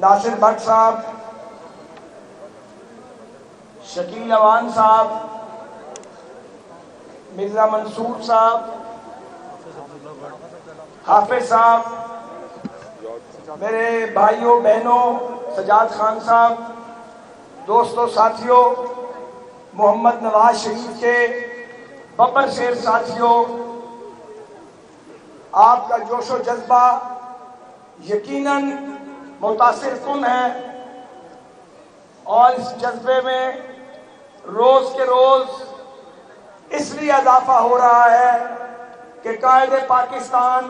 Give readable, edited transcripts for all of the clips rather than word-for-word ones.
ناصر but صاحب، شکیل اوان صاحب، مرزا منصور صاحب، حافظ صاحب، میرے بھائیوں بہنوں، سجاد خان صاحب، دوستوں ساتھیوں، محمد نواز شریف کے ببر شیر ساتھیوں، آپ کا جوش و جذبہ یقیناً متاثر کن ہے، اور اس جذبے میں روز کے روز اس لیے اضافہ ہو رہا ہے کہ قائد پاکستان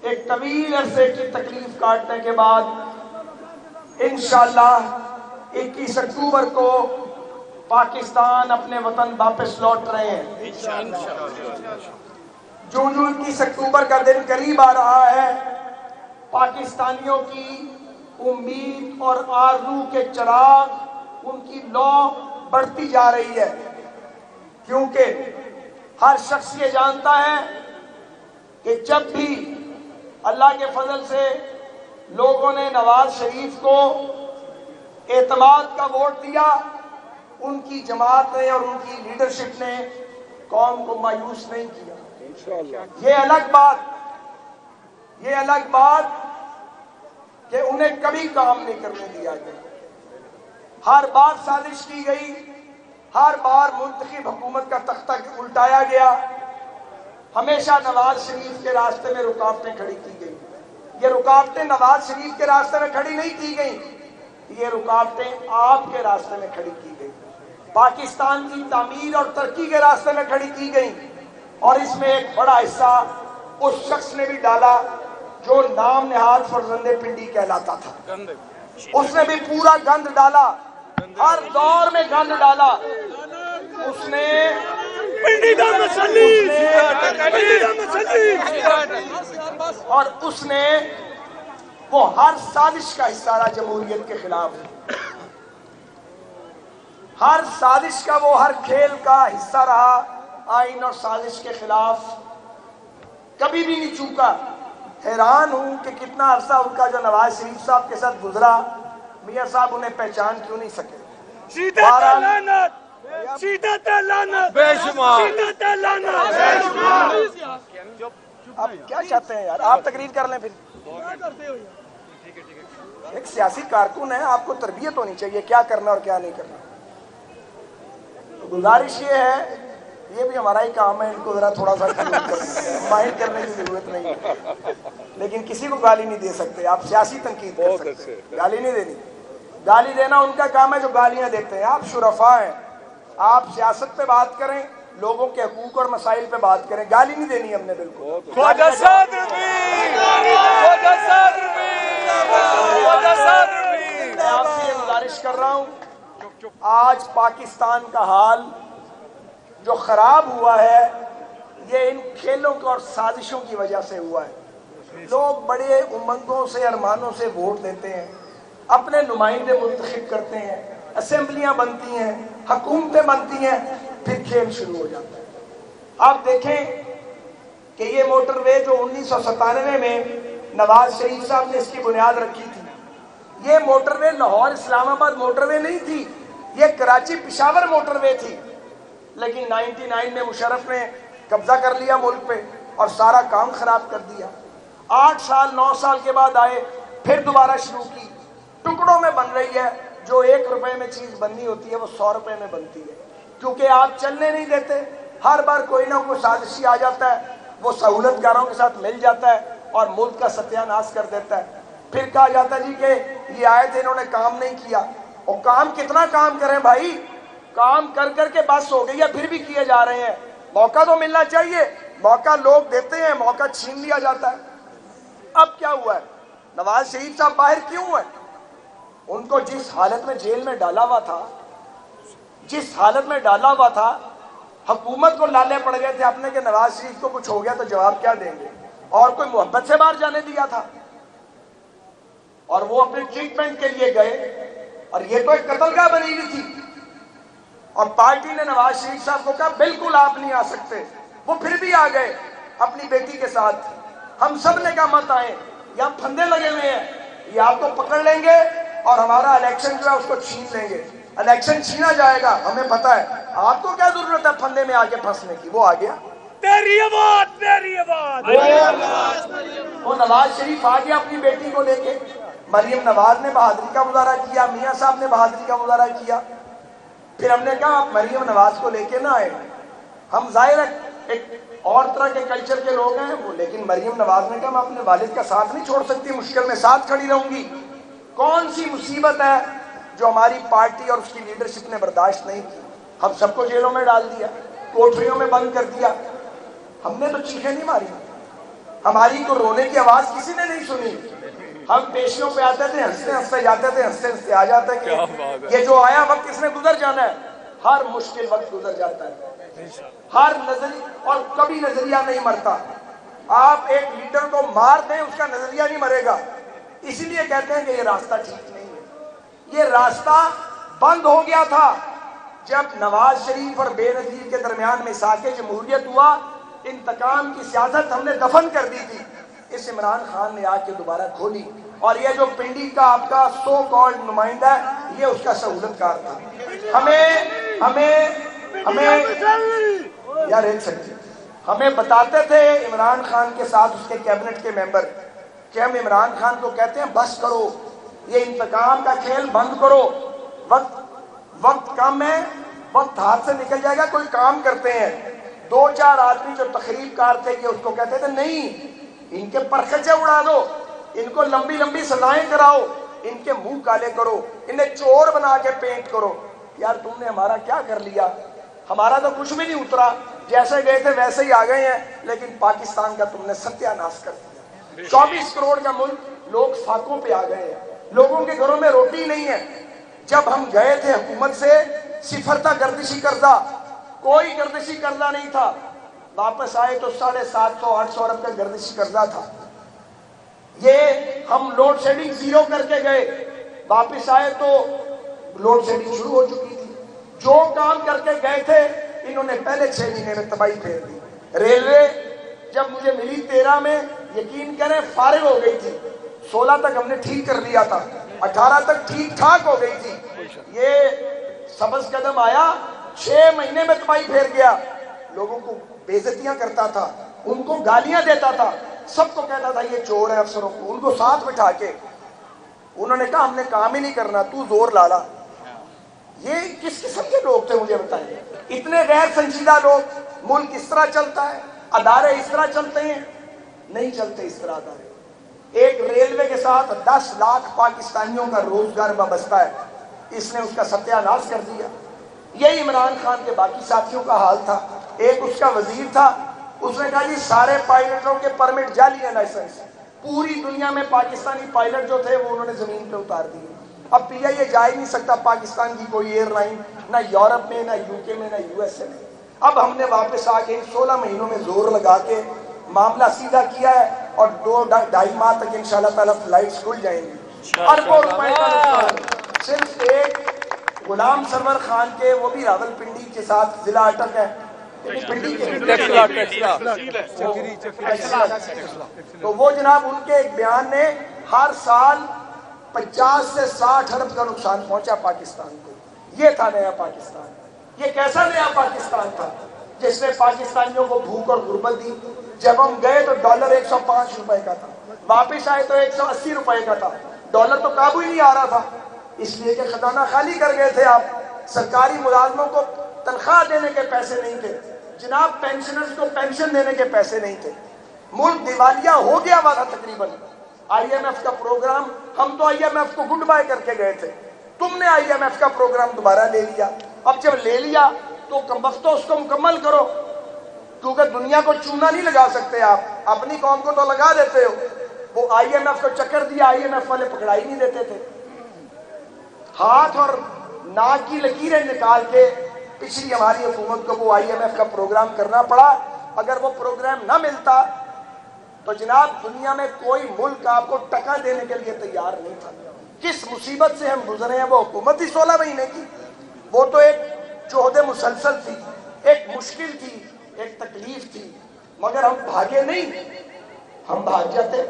ایک طویل عرصے کی تکلیف کاٹنے کے بعد انشاءاللہ 21 اکتوبر کو پاکستان اپنے وطن واپس لوٹ رہے ہیں۔ جو 21 اکتوبر کا دن قریب آ رہا ہے، پاکستانیوں کی امید اور آرزو کے چراغ، ان کی لو بڑھتی جا رہی ہے، کیونکہ ہر شخص یہ جانتا ہے کہ جب بھی اللہ کے فضل سے لوگوں نے نواز شریف کو اعتماد کا ووٹ دیا، ان کی جماعت نے اور ان کی لیڈرشپ نے قوم کو مایوس نہیں کیا۔ یہ الگ بات کہ انہیں کبھی کام نہیں کرنے دیا گیا، ہر بار سازش کی گئی، ہر بار منتخب حکومت کا تختہ الٹایا گیا، ہمیشہ نواز شریف کے راستے میں رکاوٹیں کھڑی کی گئی۔ یہ رکاوٹیں نواز شریف کے راستے میں کھڑی نہیں کی گئیں، یہ رکاوٹیں آپ کے راستے میں کھڑی کی گئی، پاکستان کی تعمیر اور ترقی کے راستے میں کھڑی کی گئی، اور اس میں ایک بڑا حصہ اس شخص نے بھی ڈالا جو نام نہاد فرزند پنڈی کہلاتا تھا۔ اس نے بھی پورا گند ڈالا، ہر دور میں گند ڈالا۔ اس نے اور اس نے وہ ہر سازش کا حصہ رہا جمہوریت کے خلاف، ہر سازش کا، وہ ہر کھیل کا حصہ رہا آئین اور سازش کے خلاف، کبھی بھی نہیں چوکا۔ حیران ہوں کہ کتنا عرصہ ان کا جو نواز شریف صاحب کے ساتھ گزرا، میاں صاحب انہیں پہچان کیوں نہیں سکے۔ آپ کیا چاہتے ہیں یار؟ آپ تقریر کر لیں پھر۔ ایک سیاسی کارکن ہے، آپ کو تربیت ہونی چاہیے کیا کرنا اور کیا نہیں کرنا۔ گزارش یہ ہے، یہ بھی ہمارا ہی کام ہے، ان کو ذرا تھوڑا سا مائنڈ کرنے کی ضرورت نہیں ہے، لیکن کسی کو گالی نہیں دے سکتے۔ آپ سیاسی تنقید کر سکتے ہیں، گالی نہیں دینی۔ گالی دینا ان کا کام ہے جو گالیاں دیتے ہیں۔ آپ شرفاء ہیں، آپ سیاست پہ بات کریں، لوگوں کے حقوق اور مسائل پہ بات کریں، گالی نہیں دینی ہم نے بالکل۔ میں آپ سے یہ گزارش کر رہا ہوں، آج پاکستان کا حال جو خراب ہوا ہے، یہ ان کھیلوں اور سازشوں کی وجہ سے ہوا ہے۔ لوگ بڑے امنگوں سے، ارمانوں سے ووٹ دیتے ہیں، اپنے نمائندے منتخب کرتے ہیں، اسمبلیاں بنتی ہیں، حکومتیں بنتی ہیں، پھر کھیل شروع ہو جاتا ہے۔ آپ دیکھیں کہ یہ موٹر وے جو 1997 میں نواز شریف صاحب نے اس کی بنیاد رکھی تھی، یہ موٹر وے لاہور اسلام آباد موٹر وے نہیں تھی، یہ کراچی پشاور موٹر وے تھی، لیکن 99 میں مشرف نے قبضہ کر لیا ملک پہ اور سارا کام خراب کر دیا۔ 8 سال 9 سال کے بعد آئے، پھر دوبارہ شروع کی، ٹکڑوں میں بن رہی ہے۔ جو 1 روپے میں چیز بننی ہوتی ہے وہ 100 روپے میں بنتی ہے، کیونکہ آپ چلنے نہیں دیتے۔ ہر بار کوئی نہ کوئی سازشی آ جاتا ہے، وہ سہولت کاروں کے ساتھ مل جاتا ہے اور ملک کا ستیہ ناش کر دیتا ہے۔ پھر کہا جاتا ہے جی کہ یہ آئے تھے، انہوں نے کام نہیں کیا۔ اور کام کتنا کام کریں بھائی، کام کر کر کے بس ہو گئی ہے، پھر بھی کیے جا رہے ہیں۔ موقع تو ملنا چاہیے، موقع لوگ دیتے ہیں، موقع چھین لیا جاتا ہے۔ اب کیا ہوا ہے؟ نواز شریف صاحب باہر کیوں ہیں؟ ان کو جس حالت میں جیل میں ڈالا ہوا تھا، جس حالت میں ڈالا ہوا تھا، حکومت کو لالے پڑ گئے تھے اپنے کہ نواز شریف کو کچھ ہو گیا تو جواب کیا دیں گے، اور کوئی محبت سے باہر جانے دیا تھا، اور وہ اپنے ٹریٹمنٹ کے لیے گئے، اور یہ تو ایک قتل گاہ بنی ہوئی تھی، اور پارٹی نے نواز شریف صاحب کو کہا بالکل آپ نہیں آ سکتے، وہ پھر بھی آ گئے اپنی بیٹی کے ساتھ۔ ہم سب نے کہا مت آئیں، یہاں پھندے لگے ہوئے ہیں، یہ آپ کو پکڑ لیں گے اور ہمارا الیکشن جو ہے اس کو چھین لیں گے. الیکشن چھینا جائے گا, ہمیں پتا ہے. آپ کو کیا ضرورت ہے پھندے میں آگے پھنسنے کی؟ وہ آ گیا. تیری آواز تیری آواز. وہ نواز شریف آ گیا اپنی بیٹی کو لے کے. مریم نواز نے بہادری کا مظاہرہ کیا, میاں صاحب نے بہادری کا مظاہرہ کیا. پھر ہم نے کہا آپ مریم نواز کو لے کے نہ آئے. ہم ظاہر ہے ایک اور طرح کے کلچر کے لوگ ہیں وہ, لیکن مریم نواز نے کہا میں اپنے والد کا ساتھ نہیں چھوڑ سکتی, مشکل میں ساتھ کھڑی رہوں گی. کون سی مصیبت ہے جو ہماری پارٹی اور اس کی لیڈرشپ نے برداشت نہیں کی؟ ہم سب کو جیلوں میں ڈال دیا, کوٹریوں میں بند کر دیا. ہم نے تو چیخیں نہیں ماری, ہماری تو رونے کی آواز کسی نے نہیں سنی. ہم پیشیوں پہ آتے تھے, ہنستے ہنستے جاتے تھے, ہنستے ہنستے آ جاتے کہ یہ جو آیا وقت اس نے گزر جانا ہے. ہر مشکل وقت گزر جاتا ہے, ہر نظریہ, اور کبھی نظریہ نہیں مرتا. آپ ایک لیڈر کو مار دیں اس کا نظریہ نہیں مرے گا. اسی لیے کہتے ہیں کہ یہ راستہ ٹھیک نہیں ہے. یہ راستہ بند ہو گیا تھا جب نواز شریف اور بے نظیر کے درمیان میثاق جمہوریت ہوا. انتقام کی سیاست ہم نے دفن کر دی تھی, اس عمران خان نے آ کے دوبارہ کھولی. اور یہ جو پنڈی کا آپ کا سو کالڈ نمائندہ ہے, یہ اس کا سہولت کار تھا. ہمیں یار ایک سیکنڈ, ہمیں بتاتے تھے عمران خان کے ساتھ اس کے کیبنٹ کے ممبر کہ ہم عمران خان کو کہتے ہیں بس کرو, یہ انتقام کا کھیل بند کرو, وقت کم ہے, وقت ہاتھ سے نکل جائے گا, کوئی کام کرتے ہیں. 2-4 آدمی جو تخریب کار تھے کہ اس کو کہتے تھے نہیں, ان کے پرخچے اڑا دو, ان کو لمبی لمبی سزائیں کراؤ, ان کے منہ کالے کرو, انہیں چور بنا کے پینٹ کرو. یار تم نے ہمارا کیا کر لیا؟ ہمارا تو کچھ بھی نہیں اترا, جیسے گئے تھے ویسے ہی آ گئے ہیں. لیکن پاکستان کا تم نے ستیہ ناش کر دیا. 24 کروڑ کا ملک, لوگ فاقوں پہ آ گئے ہیں, لوگوں کے گھروں میں روٹی نہیں ہے. جب ہم گئے تھے حکومت سے, صفر تھا گردشی قرضہ, کوئی گردشی قرضہ نہیں تھا. واپس آئے تو 750-800 ارب کا گردشی قرضہ تھا. یہ ہم لوڈ شیڈنگ زیرو کر کے گئے, واپس آئے تو لوڈ شیڈنگ شروع ہو چکی تھی. جو کام کر کے گئے تھے انہوں نے پہلے 6 مہینے میں تباہی پھیر دی. ریلوے جب مجھے ملی 13 میں, یقین کریں فارغ ہو گئی تھی. 16 تک ہم نے ٹھیک کر لیا تھا, 18 تک ٹھیک ٹھاک ہو گئی تھی. یہ سبز قدم آیا, 6 مہینے میں تباہی پھیر گیا. لوگوں کو بے عزتیاں کرتا تھا, ان کو گالیاں دیتا تھا, سب کو کہتا تھا یہ چور ہے. افسروں کو ان کو ساتھ بٹھا کے انہوں نے کہا ہم نے کام ہی نہیں کرنا, تو زور لالا. یہ کس قسم کے لوگ تھے مجھے بتائیے؟ اتنے غیر سنجیدہ لوگ. ملک اس طرح چلتا ہے, ادارے اس طرح چلتے ہیں؟ نہیں چلتے اس طرح ادارے. ایک ریلوے کے ساتھ 10 لاکھ پاکستانیوں کا روزگار وابستہ ہے, اس نے اس کا ستیہ ناش کر دیا. یہی عمران خان کے باقی ساتھیوں کا حال تھا. ایک اس کا وزیر تھا, اس نے کہا جی سارے پائلٹوں کے پرمٹ جعلی ہیں, لائسنس. پوری دنیا میں پاکستانی پائلٹ جو تھے وہ انہوں نے زمین پہ اتار دیے. اب پی آئی اے جا ہی نہیں سکتا پاکستان کی کوئی ایئر لائن, نہ یورپ میں, نہ یو کے میں, نہ یو ایس اے میں. اب ہم نے واپس آ کے 16 مہینوں میں زور لگا کے معاملہ سیدھا کیا ہے, اور 2-2.5 ماہ تک انشاءاللہ تعالیٰ فلائٹس کھل جائیں گی. اربوں روپے کا نقصان صرف ایک غلام سرور خان کے, وہ بھی راول پنڈی کے ساتھ ضلع اٹک ہے, تو وہ جناب ان کے ایک بیان نے ہر سال 50 سے 60 ارب کا نقصان پہنچا پاکستان کو. یہ تھا نیا پاکستان. یہ کیسا نیا پاکستان تھا جس نے پاکستانیوں کو بھوک اور غربت دی؟ جب ہم گئے تو ڈالر 105 روپے کا تھا, واپس آئے تو 180 روپے کا تھا. ڈالر تو قابو ہی نہیں آ رہا تھا, اس لیے کہ خزانہ خالی کر گئے تھے آپ. سرکاری ملازموں کو تنخواہ دینے کے پیسے نہیں تھے جناب, پینشنرز کو پینشن دینے کے پیسے نہیں تھے. ملک دیوالیہ ہو گیا ہوا تھا تقریباً. آئی ایم ایف کا پروگرام, ہم تو آئی ایم ایف کو گڈ بائی کر کے گئے تھے, تم نے آئی ایم ایف کا پروگرام دوبارہ لے لیا. اب جب لے لیا تو کم وقت اس کو مکمل کرو, کیونکہ دنیا کو چونا نہیں لگا سکتے آپ, اپنی قوم کو تو لگا دیتے ہو. وہ آئی ایم ایف کو چکر دیا, آئی ایم ایف والے پکڑائی نہیں دیتے تھے. ہاتھ اور ناک کی لکیریں نکال کے پچھلی ہماری حکومت کو وہ آئی ایم ایف کا پروگرام کرنا پڑا. اگر وہ پروگرام نہ ملتا تو جناب دنیا میں کوئی ملک آپ کو ٹکا دینے کے لیے تیار نہیں تھا. کس مصیبت سے ہم گزرے ہیں, وہ حکومت ہی 16 مہینے کی. وہ تو ایک جہد مسلسل تھی, ایک مشکل تھی, ایک تکلیف تھی, مگر ہم بھاگے نہیں, ہم بھاگ جاتے.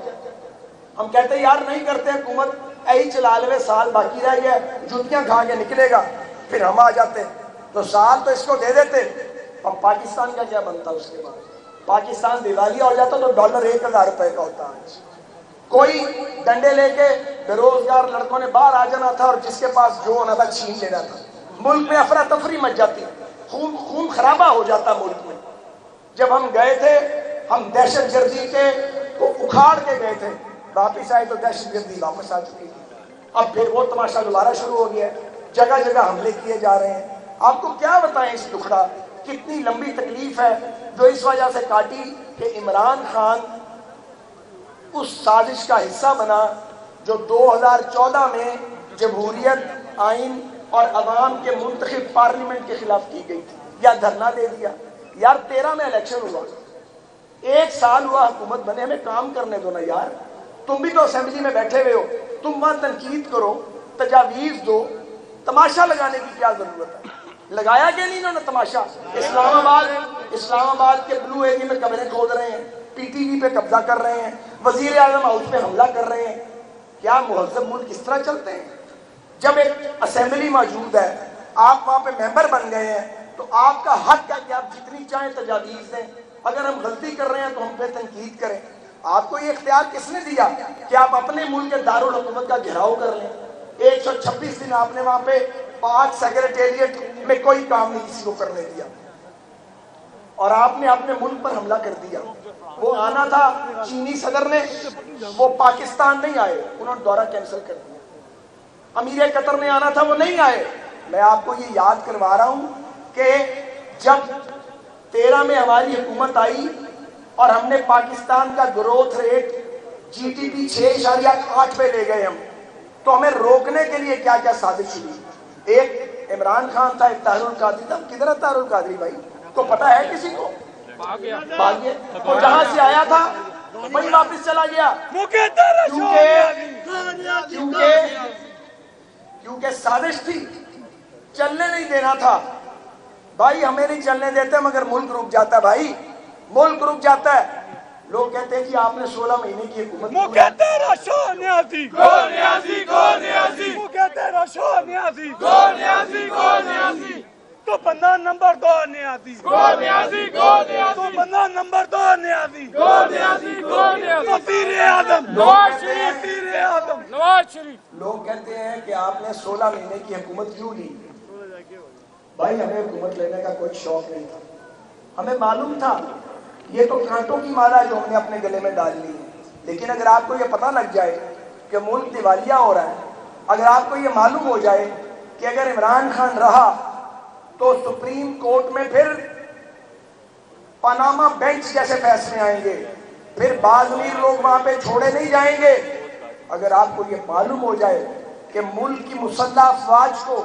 ہم کہتے ہیں یار نہیں کرتے حکومت، ایہی چلا لے، سال باقی رہ گیا، جوتیاں کھا کے نکلے گا، پھر ہم آ جاتے تو سال تو اس کو دے دیتے۔ اور پاکستان کا کیا بنتا اس کے بعد؟ پاکستان دیوالیہ ہو جاتا تو ڈالر 1000 روپے کا ہوتا آج۔ کوئی ڈنڈے لے کے بے روزگار لڑکوں نے باہر آ جانا تھا اور جس کے پاس جو ہونا تھا چھین لینا تھا۔ ملک میں افراتفری مچ جاتی، خون خرابہ ہو جاتا ملک میں۔ جب ہم گئے تھے، ہم دہشت گردی کے کو اکھاڑ کے گئے تھے، واپس آئے تو دہشت گردی واپس آ چکی تھی۔ اب پھر وہ تماشا دوبارہ شروع ہو گیا ہے، جگہ جگہ حملے کیے جا رہے ہیں۔ آپ کو کیا بتائیں اس دکھڑا، کتنی لمبی تکلیف ہے جو اس وجہ سے کاٹی کہ عمران خان اس سازش کا حصہ بنا جو 2014 میں جمہوریت، آئین اور عوام کے منتخب پارلیمنٹ کے خلاف کی گئی تھی، یا دھرنا دے دیا۔ یار 13 میں الیکشن ہوا، 1 سال ہوا حکومت بنے، ہمیں کام کرنے دو نا یار۔ تم بھی تو اسمبلی میں بیٹھے ہوئے ہو، تم وہاں تنقید کرو، تجاویز دو، تماشا لگانے کی کیا ضرورت ہے؟ لگایا کہ نہیں انہوں نے تماشا؟ اسلام آباد کے بلو ایریا میں قبریں کھود رہے ہیں، پی ٹی وی پہ قبضہ کر رہے ہیں، وزیر اعظم ہاؤس پہ حملہ کر رہے ہیں۔ کیا مہذب ملک اس طرح چلتے ہیں؟ جب ایک اسمبلی موجود ہے، آپ وہاں پہ ممبر بن گئے ہیں، تو آپ کا حق ہے کہ آپ جتنی چاہیں تجاویز دیں، اگر ہم غلطی کر رہے ہیں تو ہم پہ تنقید کریں۔ آپ کو یہ اختیار کس نے دیا کہ آپ اپنے ملک کے دارالحکومت کا گھیراؤ کر لیں؟ 126 دن آپ نے وہاں پہ 5 سیکریٹریٹ میں کوئی کام نہیں کسی کو کرنے دیا، اور آپ نے اپنے ملک پر حملہ کر دیا۔ وہ آنا تھا چینی صدر نے، وہ پاکستان نہیں آئے، انہوں نے دورہ کینسل کر دیا۔ امیر قطر نے آنا تھا، وہ نہیں آئے۔ میں آپ کو یہ یاد کروا رہا ہوں کہ جب 13 میں ہماری حکومت آئی اور ہم نے پاکستان کا growth rate G D P 6.8 پہ لے گئے ہم، تو ہمیں روکنے کے لیے کیا کیا سازش ہوئی؟ ایک عمران خان تھا، ایک طاہر القادری تھا۔ کدھر ہے طاہر القادری بھائی؟ کو پتہ ہے کسی کو؟ بھاگ گیا۔ وہ جہاں سے آیا تھا وہیں واپس چلا گیا، کیونکہ سازش تھی، چلنے نہیں دینا تھا۔ بھائی ہمیں نہیں چلنے دیتے مگر ملک رک جاتا ہے، بھائی ملک رک جاتا ہے۔ لوگ کہتے ہیں کہ آپ نے 16 مہینے کی حکومت تو بندہ نمبر 2 نیازی، تو بندہ نمبر 2 نیازی، وزیر اعظم نواز شریف۔ لوگ کہتے ہیں کہ آپ نے 16 مہینے کی حکومت کیوں لی؟ بھائی ہمیں حکومت لینے کا کوئی شوق نہیں تھا، ہمیں معلوم تھا یہ تو کانٹوں کی مالا ہے جو ہم نے اپنے گلے میں ڈال لی ہے۔ لیکن اگر آپ کو یہ پتہ لگ جائے کہ ملک دیوالیہ ہو رہا ہے، اگر آپ کو یہ معلوم ہو جائے کہ اگر عمران خان رہا تو سپریم کورٹ میں پھر پاناما بینچ جیسے فیصلے آئیں گے، پھر بعض امیر لوگ وہاں پہ چھوڑے نہیں جائیں گے، اگر آپ کو یہ معلوم ہو جائے کہ ملک کی مسلح افواج کو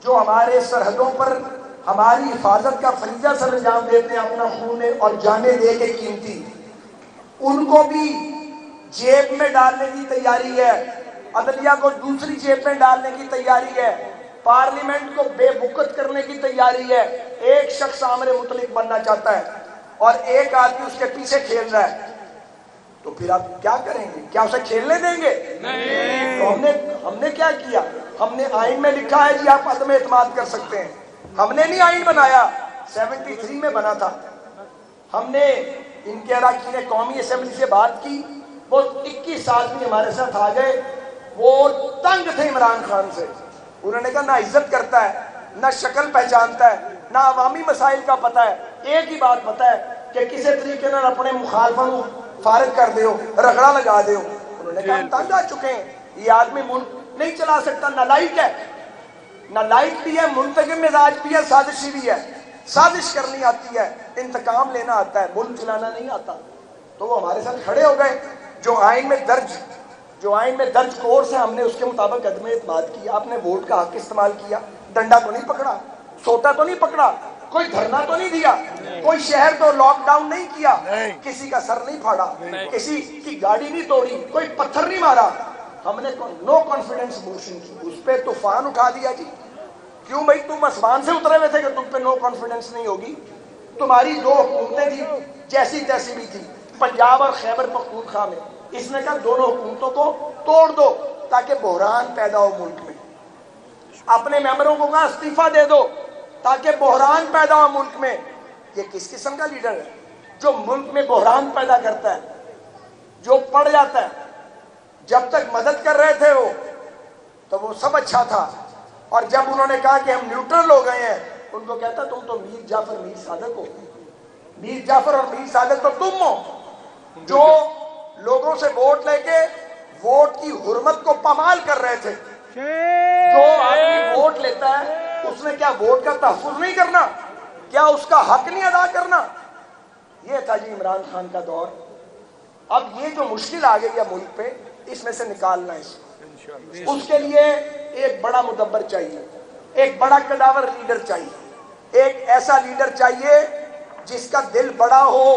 جو ہمارے سرحدوں پر ہماری حفاظت کا فریضہ سر انجام دیتے ہیں اپنا خون اور جانیں دے کے قیمتی، ان کو بھی جیب میں ڈالنے کی تیاری ہے، عدلیہ کو دوسری جیب میں ڈالنے کی تیاری ہے، پارلیمنٹ کو بے بکت کرنے کی تیاری ہے۔ ایک شخص عامر مطلق بننا چاہتا ہے اور ایک آدمی اس کے پیچھے کھیل رہا ہے، تو پھر آپ کیا کریں گے؟ کیا اسے کھیلنے دیں گے؟ نہیں۔ تو ہم نے کیا کیا؟ ہم نے آئین میں لکھا ہے جی آپ عدم اعتماد کر سکتے ہیں، ہم نے نہیں آئین بنایا، 73 میں بنا تھا۔ ہم نے ان کے اراکین قومی اسمبلی سے بات کی، وہ 21 آدمی ہمارے ساتھ آ گئے، وہ تنگ تھے عمران خان سے۔ انہوں نے کہا نہ عزت کرتا ہے، نہ شکل پہچانتا ہے، نہ عوامی مسائل کا پتہ ہے، ایک ہی بات پتہ ہے کہ کسی طریقے نہ اپنے مخالفوں کو فارغ کر دیو، رگڑا لگا دیو۔ انہوں نے کہا ہم تنگ آ چکے ہیں، یہ آدمی ملک نہیں چلا سکتا، نالائق ہے، نالائق بھی ہے، منتقم مزاج بھی ہے، سازشی بھی ہے، سازش کرنی آتی ہے، انتقام لینا آتا ہے، ملک چلانا نہیں آتا۔ تو وہ ہمارے ساتھ کھڑے ہو گئے۔ جو آئین میں درج کورس ہے ہم نے اس کے مطابق عدم اعتماد کیا۔ آپ نے ووٹ کا حق استعمال کیا، ڈنڈا تو نہیں پکڑا، سوٹا تو نہیں پکڑا، کوئی دھرنا تو نہیں دیا، کوئی شہر تو لاک ڈاؤن نہیں کیا، کسی کا سر نہیں پھاڑا، کسی کی گاڑی نہیں توڑی، کوئی پتھر نہیں مارا۔ ہم نے نو کانفیڈنس موشن کی، اس پہ طوفان اٹھا دیا جی۔ کیوں بھائی تم آسمان سے اترے ہوئے تھے کہ تم پہ نو کانفیڈنس نہیں ہوگی؟ تمہاری 2 حکومتیں تھی، جیسی تیسی بھی تھی، پنجاب اور خیبر پختونخوا میں، اس نے کہا دونوں حکومتوں کو توڑ دو تاکہ بحران پیدا ہو ملک میں. اپنے ممبروں کو کہا استعفیٰ دے دو تاکہ بحران پیدا ہو ملک میں. یہ کس قسم کا لیڈر ہے جو ملک میں بحران پیدا کرتا ہے, جو پڑ جاتا ہے؟ جب تک مدد کر رہے تھے وہ تو وہ سب اچھا تھا, اور جب انہوں نے کہا کہ ہم نیوٹرل ہو گئے ہیں, ان کو کہتا تم تو میر جعفر میر صادق ہو. میر جعفر اور میر صادق تو تم ہو جو لوگوں سے ووٹ لے کے ووٹ کی حرمت کو پامال کر رہے تھے. جو آدمی ووٹ لیتا ہے اس نے کیا ووٹ کا تحفظ نہیں کرنا؟ کیا اس کا حق نہیں ادا کرنا؟ یہ تھا جی عمران خان کا دور. اب یہ جو مشکل آ گئی ہے ملک پہ, اس میں سے نکالنا ہے. اس کے لیے ایک بڑا مدبر چاہیے, ایک بڑا کڈاور لیڈر چاہیے, ایک ایسا لیڈر چاہیے جس کا دل بڑا ہو.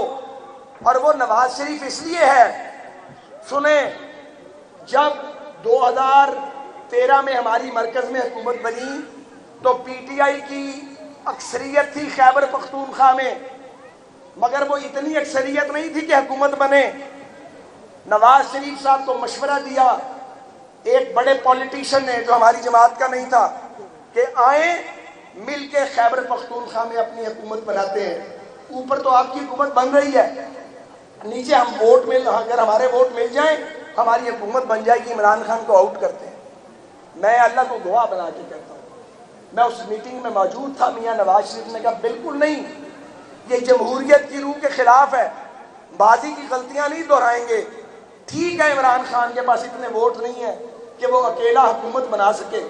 اور وہ نواز شریف اس لیے ہے. سنیں, جب 2013 میں ہماری مرکز میں حکومت بنی تو پی ٹی آئی کی اکثریت تھی خیبر پختونخوا میں, مگر وہ اتنی اکثریت نہیں تھی کہ حکومت بنے. نواز شریف صاحب کو مشورہ دیا ایک بڑے پولیٹیشن نے جو ہماری جماعت کا نہیں تھا کہ آئیں مل کے خیبر پختونخوا میں اپنی حکومت بناتے ہیں. اوپر تو آپ کی حکومت بن رہی ہے, نیچے ہم ووٹ اگر ہمارے ووٹ مل جائیں ہماری حکومت بن جائے گی, عمران خان کو آؤٹ کرتے ہیں. میں اللہ کو گواہ بنا کے کہتا ہوں, میں اس میٹنگ میں موجود تھا. میاں نواز شریف نے کہا بالکل نہیں, یہ جمہوریت کی روح کے خلاف ہے, بازی کی غلطیاں نہیں دہرائیں گے. ٹھیک ہے عمران خان کے پاس اتنے ووٹ نہیں ہیں کہ وہ اکیلا حکومت بنا سکے,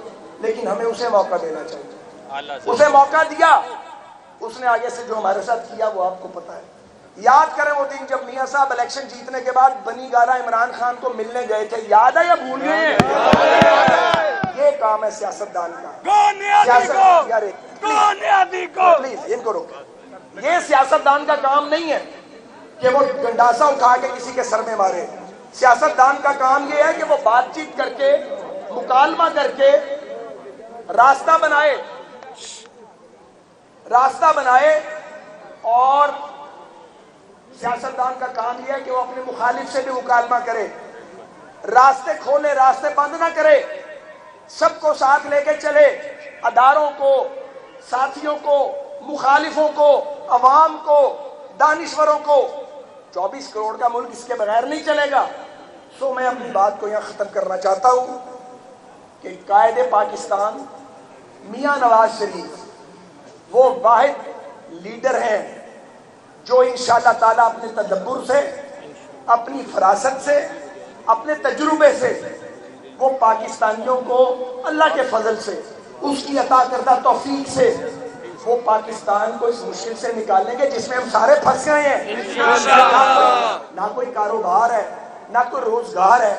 لیکن ہمیں اسے موقع دینا چاہیے. اسے موقع دیا, اس نے آگے سے جو ہمارے ساتھ کیا وہ آپ کو پتا ہے. یاد کریں وہ دن جب میاں صاحب الیکشن جیتنے کے بعد بنی گالہ عمران خان کو ملنے گئے تھے, یاد ہے یا بھول گئے ہیں؟ یہ کام ہے سیاستدان کا. پلیز ان کو روکیں. یہ سیاستدان کا کام نہیں ہے کہ وہ گنڈاسا اٹھا کے کسی کے سر میں مارے. سیاستدان کا کام یہ ہے کہ وہ بات چیت کر کے, مکالمہ کر کے راستہ بنائے. اور سیاستدان کا کام یہ ہے کہ وہ اپنے مخالف سے بھی مکالمہ کرے, راستے کھولے, راستے بند نہ کرے, سب کو ساتھ لے کے چلے, اداروں کو, ساتھیوں کو, مخالفوں کو, عوام کو, دانشوروں کو. 24 کروڑ کا ملک اس کے بغیر نہیں چلے گا. سو میں اپنی بات کو یہاں ختم کرنا چاہتا ہوں کہ قائد پاکستان میاں نواز شریف وہ واحد لیڈر ہیں جو انشاءاللہ تعالیٰ اپنے تدبر سے, اپنی فراست سے, اپنے تجربے سے وہ پاکستانیوں کو اللہ کے فضل سے, اس کی عطا کردہ توفیق سے وہ پاکستان کو اس مشکل سے نکالیں گے جس میں ہم سارے پھنس گئے ہیں. نہ کوئی کاروبار ہے, نہ کوئی روزگار ہے,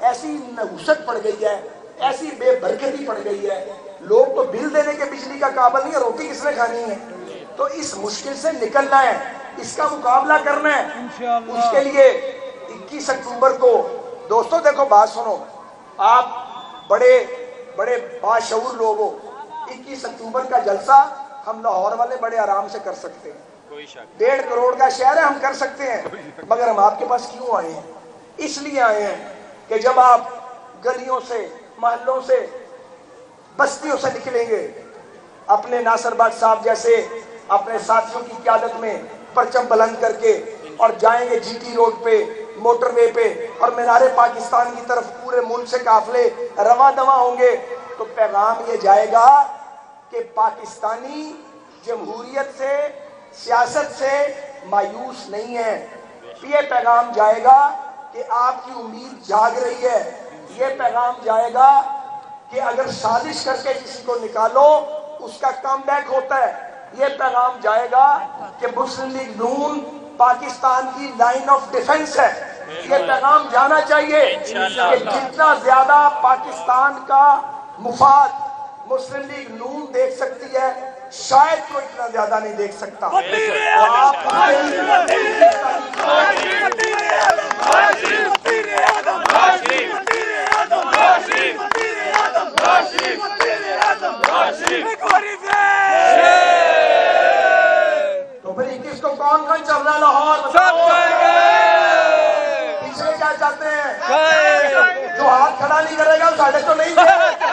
ایسی نحوست پڑ گئی ہے, ایسی بے برکتی پڑ گئی ہے, لوگ تو بل دینے کے بجلی کا قابل نہیں ہے, روٹی کس نے کھانی ہے. تو اس مشکل سے نکلنا ہے, اس کا مقابلہ کرنا ہے. اس کے لیے 21 اکتوبر کو دوستو دیکھو بات سنو, آپ بڑے بڑے باشعور لوگ ہو, 21 اکتوبر کا جلسہ ہم لاہور والے بڑے آرام سے کر سکتے ہیں. 1.5 کروڑ کا شہر ہے, ہم کر سکتے ہیں. مگر ہم آپ کے پاس کیوں آئے ہیں؟ اس لیے آئے ہیں کہ جب آپ گلیوں سے, محلوں سے, بستیوں سے نکلیں گے, اپنے ناصر باغ صاحب جیسے اپنے ساتھیوں کی قیادت میں پرچم بلند کر کے, اور جائیں گے جی ٹی روڈ پہ, موٹر وے پہ, اور مینار پاکستان کی طرف پورے ملک سے قافلے رواں دواں ہوں گے, تو پیغام یہ جائے گا کہ پاکستانی جمہوریت سے, سیاست سے مایوس نہیں ہے. یہ پیغام جائے گا کہ آپ کی امید جاگ رہی ہے. یہ پیغام جائے گا کہ اگر سازش کر کے کسی کو نکالو اس کا کم بیک ہوتا ہے. یہ پیغام جائے گا کہ مسلم لیگ نون پاکستان کی لائن آف ڈیفنس ہے. یہ پیغام جانا چاہیے کہ جتنا زیادہ پاکستان کا مفاد مسلم لیگ نون دیکھ سکتی ہے, شاید تو اتنا زیادہ نہیں دیکھ سکتا. تو پھر 21 کو کون کون چل رہا ہے لاہور؟ پچھلے کیا چاہتے ساڑھے تو نہیں ہے